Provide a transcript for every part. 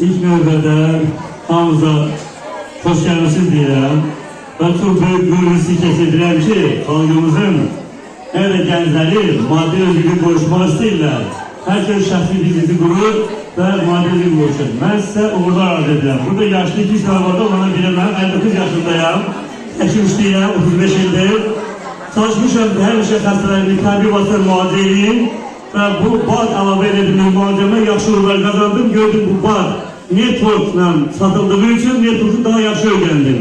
ilk növbədə hamıza xoş gəlmişsiniz deyirəm. Ben çok büyük gururlusu kesildirəm ki, xalqımızın hələ gəncləri maddi özgürlük qoşmaq istəyirlər. Herkes şəxsi bizi qurur və maddi özgürlük qoşur. Mən sizə uğurlar arz edirəm. Burada yaşlı iki sınavlarda ona biləm, mən 59 yaşındayım, həkimçiyəm, 35 ildir. Çalışmışam həmişə xəstələrimi təbii vasitə müalicə edeyim və bu BAD əlavə edilmiş müalicəmə yaxşı uğurlar qazandım. Gördüm bu BAD networkla satıldığı üçün networku daha yaxşı öyrəndim.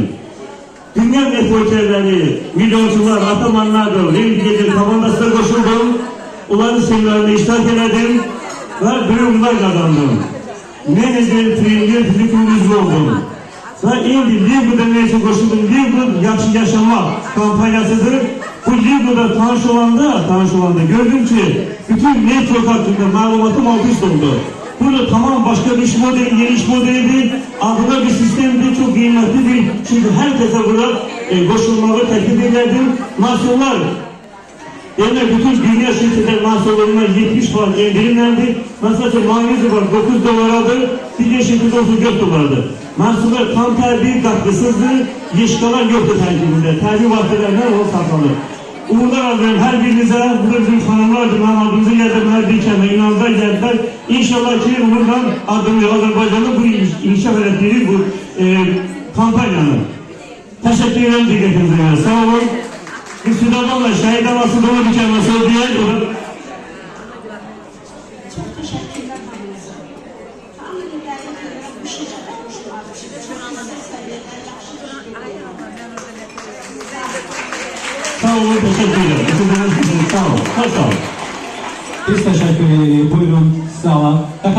Dünya networkerleri, milyoncular, atamanlardır, Rengige'dir, komandasına koşuldum. Onların seminerlerine iştirak ederdim ve büyük uğurlar kazandım. Menajer, trainer, fizik müdürü oldum. Ve indi Ligo'da neyse koşuldum. Ligo Yaxşı Yaşamak kampanyasıdır. Bu Ligo'da tanış olanda gördüm ki bütün network hakkında malumatım alt üst oldu. Burada tamam başka bir iş modeli, yeni iş modeliydi. Adına bir sistemdi, çok kıymetlidir. Çünkü herkese burada koşulmaları teklif ederdim. Nasyonlar, yani bütün dünya şirketler nasyonlarına 70 falan indirimlendi. Mesela maliyeti var, $9'dı, bir şirketi $34'dı. Nasyonlar tam terbiye katkısızdı, yeşkalar yoktu terkibinde. Terbiye vaktilerine o saklandı. Uğurlar aldım her birinize, burada bizim hanımlardır, adımızı yerden her bir kere inandılar geldiler. İnşallah ki uğurdan adımı Azerbaycan'da bu inşaat ettiğiniz bu kampanyanın. Teşekkür ederim dikkatinize. Sağ olun. Biz Südan'la şehit havası dolu bir kere söyleyeyim. Çok teşekkürler. Sağ olun, teşekkür ederim. Sağ olun. Sağ olun. Biz teşekkür ederiz. Buyurun, sağ olun.